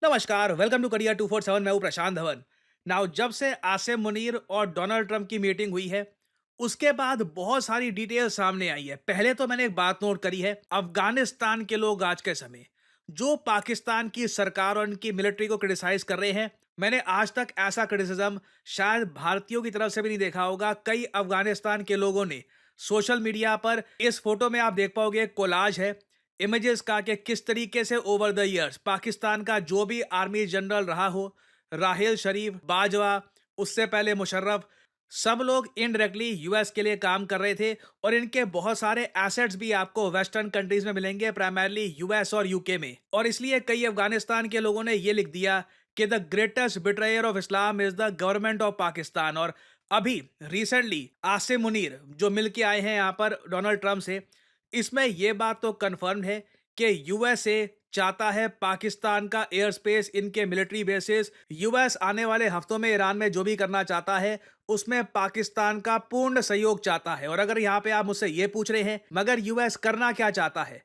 नमस्कार, welcome to career 247। मैं हूं प्रशांत धवन। नाउ जब से आसिम मुनीर और डोनाल्ड ट्रंप की मीटिंग हुई है, उसके बाद बहुत सारी डिटेल सामने आई है। पहले तो मैंने एक बात नोट करी है, अफगानिस्तान के लोग आज के समय जो पाकिस्तान की सरकार और उनकी मिलिट्री को क्रिटिसाइज कर रहे हैं, मैंने आज तक ऐसा क्रिटिसिज्म शायद भारतीयों की तरफ से भी नहीं देखा होगा। कई अफगानिस्तान के लोगों ने सोशल मीडिया पर, इस फोटो में आप देख पाओगे, कोलाज है इमेजेस का, कि किस तरीके से ओवर द इयर्स पाकिस्तान का जो भी आर्मी जनरल रहा हो, राहिल शरीफ, बाजवा, उससे पहले मुशर्रफ, सब लोग इनडायरेक्टली यूएस के लिए काम कर रहे थे। और इनके बहुत सारे एसेट्स भी आपको वेस्टर्न कंट्रीज में मिलेंगे, प्राइमरली यूएस और यूके में। और इसलिए कई अफगानिस्तान के लोगों ने यह लिख दिया कि the greatest betrayer of Islam is the government of Pakistan. और अभी रिसेंटली आसिम मुनीर जो मिलके आए हैं यहाँ पर डोनाल्ड ट्रंप से, इसमें यह बात तो कंफर्म है कि यूएसए चाहता है पाकिस्तान का एयर स्पेस, इनके मिलिट्री बेसिस। यूएस आने वाले हफ्तों में ईरान में जो भी करना चाहता है उसमें पाकिस्तान का पूर्ण सहयोग चाहता है। और अगर यहां पे आप मुझसे ये पूछ रहे हैं मगर यूएस करना क्या चाहता है,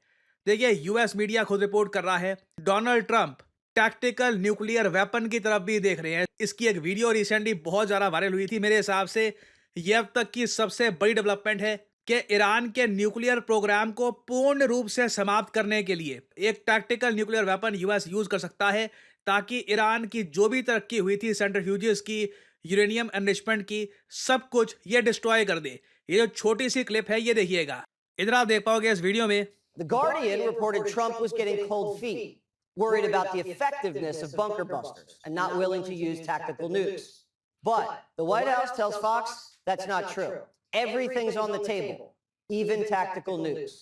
देखिए यूएस मीडिया खुद रिपोर्ट कर रहा है Donald Trump tactical nuclear weapon की तरफ भी देख रहे हैं। इसकी एक वीडियो रिसेंटली बहुत ज्यादा वायरल हुई थी। मेरे हिसाब से यह अब तक की सबसे बड़ी डेवलपमेंट है कि ईरान के न्यूक्लियर प्रोग्राम को पूर्ण रूप से समाप्त करने के लिए एक tactical nuclear weapon US use कर सकता है, ताकि ईरान की जो भी तरक्की हुई थी सेंट्रीफ्यूजेस की, यूरेनियम एनरिचमेंट की, सब कुछ ये डिस्ट्रॉय कर दे। ये जो छोटी सी क्लिप है ये देखिएगा, इधर आप देख पाओगे इस वीडियो में। The Guardian reported Trump was getting cold feet, worried about the effectiveness of bunker busters and not willing to use tactical nukes. But the White House tells Fox that's not true. Everything's on the table, even tactical nukes.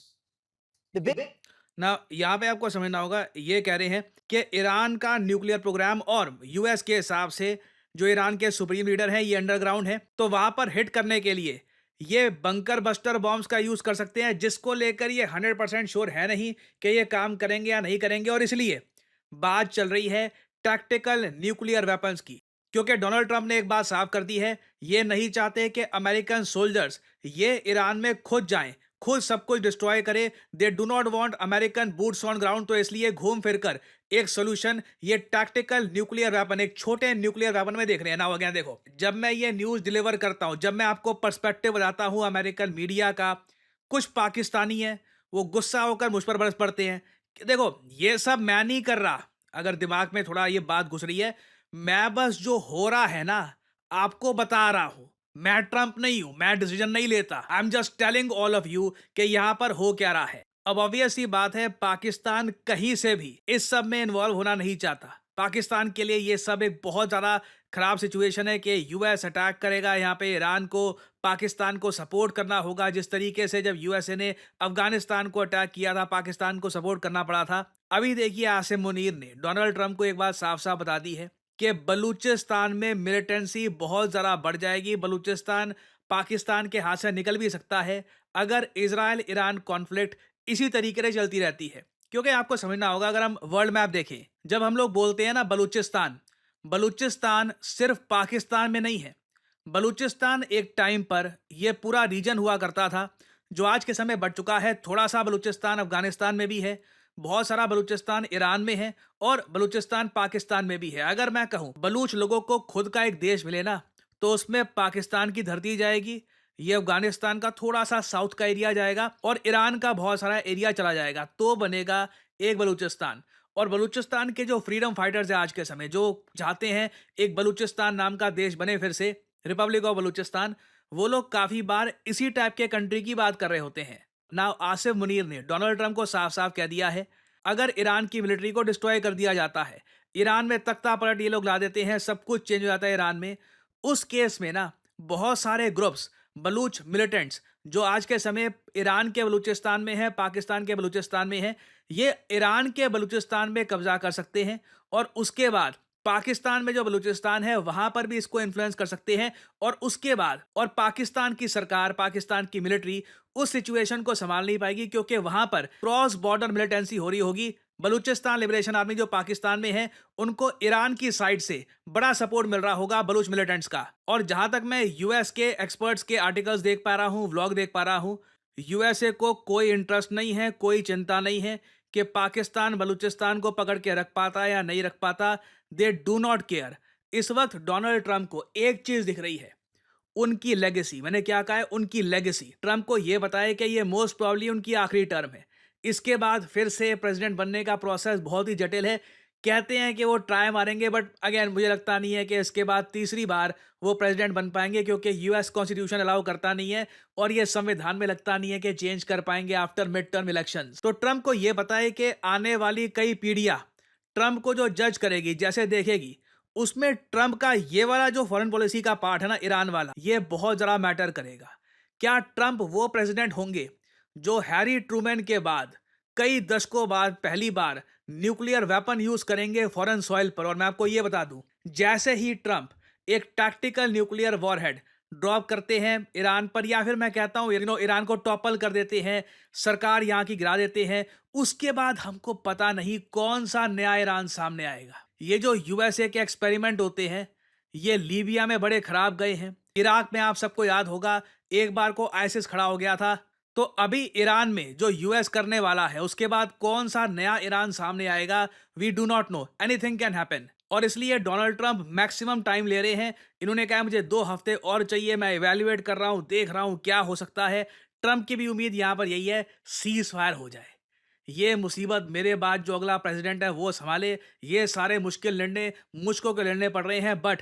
The big ना यहाँ पे आपको समझना होगा, ये कह रहे हैं कि ईरान का न्यूक्लियर प्रोग्राम और यूएस के हिसाब से जो ईरान के सुप्रीम लीडर हैं ये अंडरग्राउंड है, तो वहां पर हिट करने के लिए ये बंकर बस्टर बॉम्ब्स का यूज कर सकते हैं, जिसको लेकर ये 100% श्योर है नहीं कि ये काम करेंगे या नहीं करेंगे। और इसलिए बात चल रही है टैक्टिकल न्यूक्लियर वेपन्स की, क्योंकि डोनाल्ड ट्रंप ने एक बात साफ कर दी है, ये नहीं चाहते कि अमेरिकन सोल्जर्स ये ईरान में खुद जाएं, खुद सब कुछ डिस्ट्रॉय करे। They do not want American boots on ground. तो इसलिए घूम फिर कर एक सोल्यूशन ये टैक्टिकल न्यूक्लियर वेपन, एक छोटे न्यूक्लियर वेपन में देख रहे हैं ना। वगैरह देखो, जब मैं ये न्यूज डिलीवर करता हूं, जब मैं आपको पर्सपेक्टिव बताता हूं अमेरिकन मीडिया का, कुछ पाकिस्तानी है वो गुस्सा होकर मुझ पर बरस पड़ते हैं कि देखो ये सब मैं नहीं कर रहा। अगर दिमाग में थोड़ा ये बात घुस रही है, मैं बस जो हो रहा है ना आपको बता रहा हूं। मैं ट्रंप नहीं हूं, मैं डिसीजन नहीं लेता। I am just telling all of you कि यहां पर हो क्या रहा है। अब ऑब्वियस ही बात है, पाकिस्तान कहीं से भी इस सब में इन्वॉल्व होना नहीं चाहता। पाकिस्तान के लिए ये सब एक बहुत ज्यादा खराब सिचुएशन है कि यूएस अटैक करेगा यहाँ पे ईरान को, पाकिस्तान को सपोर्ट करना होगा। जिस तरीके से जब यूएसए ने अफगानिस्तान को अटैक किया था, पाकिस्तान को सपोर्ट करना पड़ा था। अभी देखिए आसिम मुनीर ने डोनाल्ड ट्रंप को एक बात साफ साफ बता दी है कि बलूचिस्तान में मिलिटेंसी बहुत ज़्यादा बढ़ जाएगी। बलूचिस्तान पाकिस्तान के हाथ से निकल भी सकता है अगर इजराइल ईरान कॉन्फ्लिक्ट इसी तरीके से चलती रहती है। क्योंकि आपको समझना होगा, अगर हम वर्ल्ड मैप देखें, जब हम लोग बोलते हैं ना बलूचिस्तान, बलूचिस्तान सिर्फ पाकिस्तान में नहीं है। बलूचिस्तान एक टाइम पर यह पूरा रीजन हुआ करता था, जो आज के समय बढ़ चुका है। थोड़ा सा बलूचिस्तान अफगानिस्तान में भी है, बहुत सारा बलूचिस्तान ईरान में है और बलूचिस्तान पाकिस्तान में भी है। अगर मैं कहूं बलूच लोगों को खुद का एक देश मिले ना, तो उसमें पाकिस्तान की धरती जाएगी, ये अफगानिस्तान का थोड़ा सा साउथ का एरिया जाएगा और ईरान का बहुत सारा एरिया चला जाएगा, तो बनेगा एक बलूचिस्तान। और बलूचिस्तान के जो फ्रीडम फाइटर्स है आज के समय, जो चाहते हैं एक बलूचिस्तान नाम का देश बने फिर से, रिपब्लिक ऑफ बलूचिस्तान, वो लोग काफी बार इसी टाइप के कंट्री की बात कर रहे होते हैं ना। आसिफ मुनीर ने डोनाल्ड ट्रंप को साफ साफ कह दिया है, अगर ईरान की मिलिट्री को डिस्ट्रॉय कर दिया जाता है, ईरान में तख्ता पलट ये लोग ला देते हैं, सब कुछ चेंज हो जाता है ईरान में, उस केस में ना बहुत सारे ग्रुप्स बलूच मिलिटेंट्स जो आज के समय ईरान के बलूचिस्तान में है, पाकिस्तान के बलूचिस्तान में है, ये ईरान के बलूचिस्तान में कब्जा कर सकते हैं और उसके बाद पाकिस्तान में जो बलूचिस्तान है वहां पर भी इसको इन्फ्लुएंस कर सकते हैं। और उसके बाद और पाकिस्तान की सरकार, पाकिस्तान की मिलिट्री उस सिचुएशन को संभाल नहीं पाएगी, क्योंकि वहां पर क्रॉस बॉर्डर मिलिटेंसी हो रही होगी। बलूचिस्तान लिबरेशन आर्मी जो पाकिस्तान में है, उनको ईरान की साइड से बड़ा सपोर्ट मिल रहा होगा बलूच मिलिटेंट्स का। और जहां तक मैं यूएस के एक्सपर्ट्स के आर्टिकल्स देख पा रहा हूं, व्लॉग देख पा रहा हूं, यूएसए को कोई इंटरेस्ट नहीं है, कोई चिंता नहीं है कि पाकिस्तान बलूचिस्तान को पकड़ के रख पाता या नहीं रख पाता, दे डू नॉट केयर। इस वक्त डोनाल्ड ट्रंप को एक चीज दिख रही है, उनकी लेगेसी। मैंने क्या कहा है? उनकी लेगेसी। ट्रंप को यह बताया कि ये मोस्ट प्रॉब्ली उनकी आखिरी टर्म है, इसके बाद फिर से प्रेसिडेंट बनने का प्रोसेस बहुत ही जटिल है। कहते हैं कि वो ट्राई मारेंगे, बट अगेन मुझे लगता नहीं है कि इसके बाद तीसरी बार वो प्रेसिडेंट बन पाएंगे, क्योंकि यूएस कॉन्स्टिट्यूशन अलाउ करता नहीं है और ये संविधान में लगता नहीं है कि चेंज कर पाएंगे आफ्टर मिड टर्म इलेक्शंस। तो ट्रंप को ये पता है कि आने वाली कई पीढ़ियां ट्रंप को जो जज करेगी, जैसे देखेगी, उसमें ट्रंप का ये वाला जो फॉरेन पॉलिसी का पार्ट है ना, ईरान वाला, ये बहुत ज़्यादा मैटर करेगा। क्या ट्रंप वो प्रेसिडेंट होंगे जो हैरी ट्रूमैन के बाद कई दशकों बाद पहली बार न्यूक्लियर वेपन यूज करेंगे फॉरेन सॉइल पर? और मैं आपको ये बता दूं, जैसे ही ट्रंप एक टैक्टिकल न्यूक्लियर वॉरहेड ड्रॉप करते हैं ईरान पर, या फिर मैं कहता हूं ईरान को टॉपल कर देते हैं, सरकार यहां की गिरा देते हैं, उसके बाद हमको पता नहीं कौन सा नया ईरान सामने आएगा। ये जो यूएसए के एक्सपेरिमेंट होते हैं, ये लीबिया में बड़े खराब गए हैं। इराक में आप सबको याद होगा एक बार को आईसिस खड़ा हो गया था। तो अभी ईरान में जो यूएस करने वाला है, उसके बाद कौन सा नया ईरान सामने आएगा, we do not know, anything can happen. और इसलिए डोनाल्ड ट्रंप मैक्सिमम टाइम ले रहे हैं। इन्होंने कहा मुझे 2 हफ्ते और चाहिए, मैं इवेल्युएट कर रहा हूं, देख रहा हूं क्या हो सकता है। ट्रंप की भी उम्मीद यहां पर यही है, सीज फायर हो जाए, ये मुसीबत मेरे बाद जो अगला प्रेसिडेंट है वो संभाले। ये सारे मुश्किल निर्णय मुझको के लड़ने पड़ रहे हैं, बट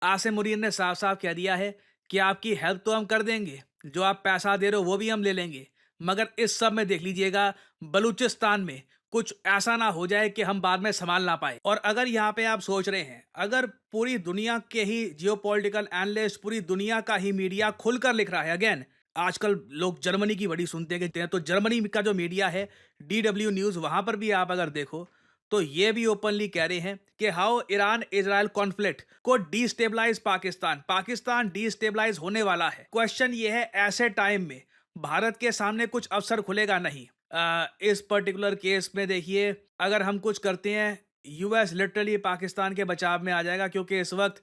आसिम मुनीर ने साफ साफ कह दिया है कि आपकी हेल्प तो हम कर देंगे, जो आप पैसा दे रहे हो वो भी हम ले लेंगे, मगर इस सब में देख लीजिएगा बलूचिस्तान में कुछ ऐसा ना हो जाए कि हम बाद में संभाल ना पाए। और अगर यहाँ पे आप सोच रहे हैं, अगर पूरी दुनिया के ही जियोपॉलिटिकल एनालिस्ट, पूरी दुनिया का ही मीडिया खुलकर लिख रहा है, अगेन आजकल लोग जर्मनी की बड़ी सुनते हैं, तो जर्मनी का जो मीडिया है DW न्यूज़, वहां पर भी आप अगर देखो तो ये भी ओपनली कह रहे हैं कि हाउ ईरान इजराइल कॉन्फ्लिक्ट को डिस्टेबलाइज पाकिस्तान डिस्टेबलाइज होने वाला है। क्वेश्चन ये है, ऐसे टाइम में भारत के सामने कुछ अवसर खुलेगा नहीं। इस पर्टिकुलर केस में देखिए, अगर हम कुछ करते हैं, यूएस लिटरली पाकिस्तान के बचाव में आ जाएगा, क्योंकि इस वक्त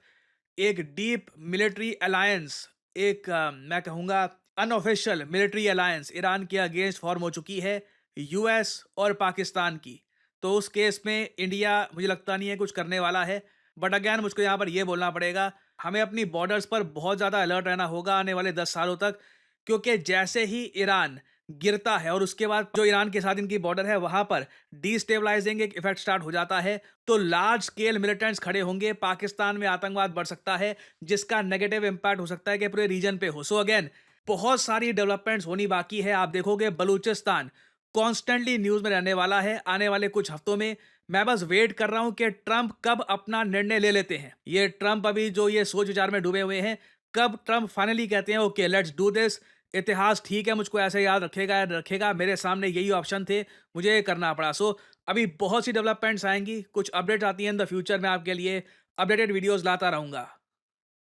एक डीप मिलिट्री अलायंस, एक मैं कहूँगा अनऑफिशियल मिलिट्री अलायंस ईरान के अगेंस्ट फॉर्म हो चुकी है, यूएस और पाकिस्तान की। तो उस केस में इंडिया मुझे लगता नहीं है कुछ करने वाला है। बट अगैन मुझको यहाँ पर ये बोलना पड़ेगा, हमें अपनी बॉर्डर्स पर बहुत ज़्यादा अलर्ट रहना होगा आने वाले 10 सालों तक, क्योंकि जैसे ही ईरान गिरता है और उसके बाद जो ईरान के साथ इनकी बॉर्डर है वहाँ पर डिस्टेबलाइजिंग एक इफेक्ट स्टार्ट हो जाता है, तो लार्ज स्केल मिलिटेंट्स खड़े होंगे, पाकिस्तान में आतंकवाद बढ़ सकता है, जिसका नेगेटिव इम्पैक्ट हो सकता है कि पूरे रीजन पे हो। सो अगेन बहुत सारी डेवलपमेंट्स होनी बाकी है। आप देखोगे बलूचिस्तान कॉन्स्टेंटली न्यूज में रहने वाला है आने वाले कुछ हफ्तों में। मैं बस वेट कर रहा हूं कि ट्रंप कब अपना निर्णय ले लेते हैं। ये ट्रंप अभी जो ये सोच विचार में डूबे हुए हैं, कब ट्रंप फाइनली कहते हैं ओके लेट्स डू दिस। इतिहास ठीक है, मुझको ऐसे याद रखेगा, मेरे सामने यही ऑप्शन थे, मुझे ये करना पड़ा। सो अभी बहुत सी डेवलपमेंट्स आएंगी, कुछ अपडेट आती हैं इन द फ्यूचर, में आपके लिए अपडेटेड वीडियोस लाता रहूंगा।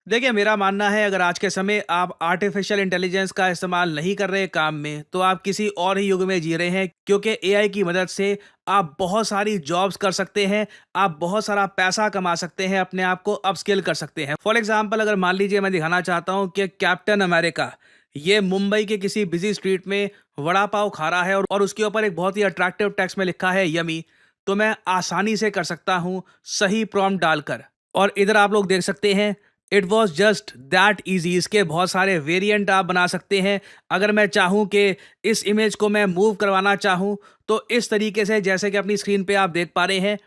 देखिए, मेरा मानना है अगर आज के समय आप आर्टिफिशियल इंटेलिजेंस का इस्तेमाल नहीं कर रहे काम में, तो आप किसी और ही युग में जी रहे हैं, क्योंकि एआई की मदद से आप बहुत सारी जॉब्स कर सकते हैं, आप बहुत सारा पैसा कमा सकते हैं, अपने आप को अपस्किल कर सकते हैं। फॉर एग्जांपल, अगर मान लीजिए मैं दिखाना चाहता हूं कि कैप्टन अमेरिका ये मुंबई के किसी बिजी स्ट्रीट में वड़ा पाव खा रहा है और उसके ऊपर एक बहुत ही अट्रैक्टिव टेक्स्ट में लिखा है यमी, तो मैं आसानी से कर सकता हूं सही प्रॉम्प्ट डालकर। और इधर आप लोग देख सकते हैं, it was just that easy. इसके बहुत सारे वेरिएंट आप बना सकते हैं। अगर मैं चाहूं कि इस इमेज को मैं मूव करवाना चाहूं, तो इस तरीके से, जैसे कि अपनी स्क्रीन पे आप देख पा रहे हैं,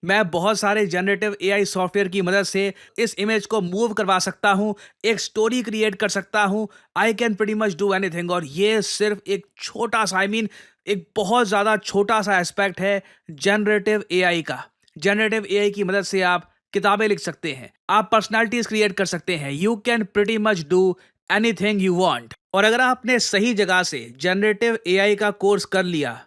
मैं बहुत सारे जनरेटिव एआई सॉफ्टवेयर की मदद से इस इमेज को मूव करवा सकता हूं, एक स्टोरी क्रिएट कर सकता हूं। I can pretty much do anything. और ये सिर्फ एक छोटा सा, एक बहुत ज़्यादा छोटा सा एस्पेक्ट है जनरेटिव एआई का। जनरेटिव एआई की मदद से आप किताबें लिख सकते हैं, आप पर्सनालिटीज क्रिएट कर सकते हैं। You can pretty much do anything you want. और अगर आपने सही जगह से जनरेटिव एआई का कोर्स कर लिया,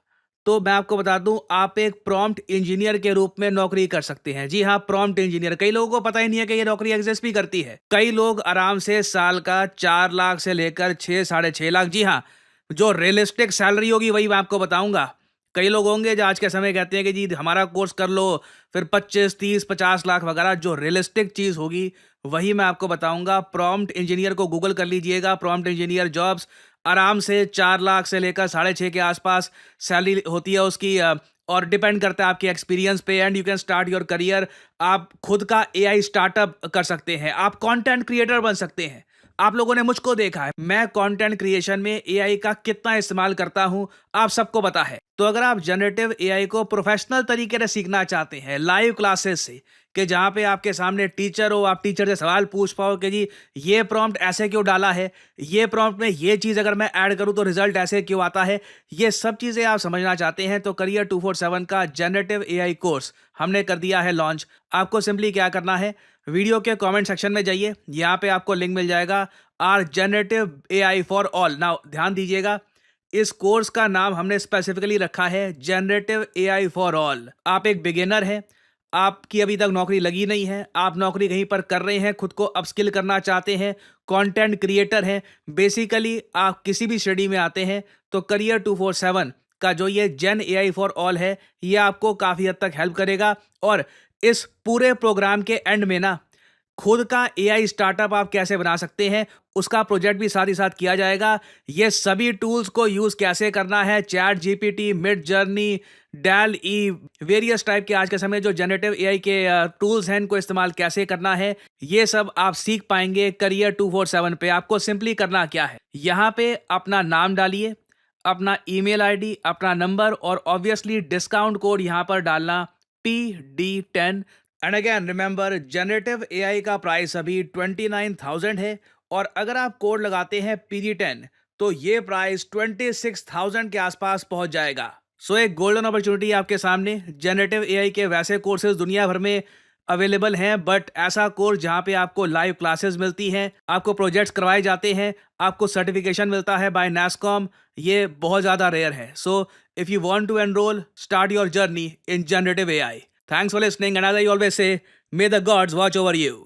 तो मैं आपको बता दूं, आप एक प्रॉम्प्ट इंजीनियर के रूप में नौकरी कर सकते हैं। जी हाँ, प्रॉम्प्ट इंजीनियर। कई लोगों को पता ही नहीं है कि ये नौकरी एग्जिस्ट भी करती है। कई लोग आराम से साल का 4 लाख से लेकर 6 साढ़े 6 लाख, जी हाँ, जो रियलिस्टिक सैलरी होगी वही मैं आपको बताऊंगा। कई लोग होंगे जो आज के समय कहते हैं कि जी हमारा कोर्स कर लो, फिर 25 30 50 लाख वगैरह। जो रियलिस्टिक चीज़ होगी वही मैं आपको बताऊंगा। प्रॉम्प्ट इंजीनियर को गूगल कर लीजिएगा, प्रॉम्प्ट इंजीनियर जॉब्स, आराम से 4 लाख से लेकर 6.5 के आसपास सैलरी होती है उसकी। और डिपेंड करता है आपके एक्सपीरियंस पे and you can start your career. आप खुद का एआई स्टार्टअप कर सकते हैं, आप कंटेंट क्रिएटर बन सकते हैं। आप लोगों ने मुझको देखा है, मैं कंटेंट क्रिएशन में एआई का कितना इस्तेमाल करता हूं, आप सबको पता है। तो अगर आप जनरेटिव एआई को प्रोफेशनल तरीके से सीखना चाहते हैं, लाइव क्लासेस से, कि जहां पे आपके सामने टीचर हो, आप टीचर से सवाल पूछ पाओ कि जी ये प्रॉम्प्ट ऐसे क्यों डाला है, ये प्रॉम्प्ट में ये चीज़ अगर मैं ऐड करूं तो रिजल्ट ऐसे क्यों आता है, ये सब चीज़ें आप समझना चाहते हैं तो करियर 247 का जनरेटिव एआई कोर्स हमने कर दिया है लॉन्च। आपको सिंपली क्या करना है, वीडियो के कमेंट सेक्शन में जाइए, यहाँ पे आपको लिंक मिल जाएगा our generative AI for all. Now ध्यान दीजिएगा, इस कोर्स का नाम हमने स्पेसिफिकली रखा है जनरेटिव एआई फॉर ऑल। आप एक बिगिनर हैं, आपकी अभी तक नौकरी लगी नहीं है, आप नौकरी कहीं पर कर रहे हैं, खुद को अपस्किल करना चाहते हैं, कंटेंट क्रिएटर हैं, बेसिकली आप किसी भी स्टडी में आते हैं तो करियर 247 का जो ये जेन एआई फॉर ऑल है, ये आपको काफ़ी हद तक हेल्प करेगा। और इस पूरे प्रोग्राम के एंड में ना, खुद का एआई स्टार्टअप आप कैसे बना सकते हैं उसका प्रोजेक्ट भी साथ ही साथ किया जाएगा। ये सभी टूल्स को यूज कैसे करना है, ChatGPT, Midjourney, DALL E, various type के आज के समय जो जनरेटिव एआई के टूल्स हैं, इनको इस्तेमाल कैसे करना है, ये सब आप सीख पाएंगे करियर 247 पे। आपको सिंपली करना क्या है, यहाँ पे अपना नाम डालिए, अपना ईमेल आईडी, अपना नंबर और ऑब्वियसली डिस्काउंट कोड यहाँ पर डालना PD10। And again remember, generative AI का प्राइस अभी 29,000 है और अगर आप कोड लगाते हैं PD10 तो ये प्राइस 26,000 के आसपास पहुंच जाएगा। सो एक गोल्डन अपॉर्चुनिटी आपके सामने। जनरेटिव एआई के वैसे कोर्सेज दुनिया भर में अवेलेबल हैं, बट ऐसा कोर्स जहां पे आपको लाइव क्लासेस मिलती हैं, आपको प्रोजेक्ट्स करवाए जाते हैं, आपको सर्टिफिकेशन मिलता है बाय NASSCOM, ये बहुत ज़्यादा रेयर है। So if you want to enrol, start your journey in generative AI. Thanks for listening, and as I always say, may the gods watch over you.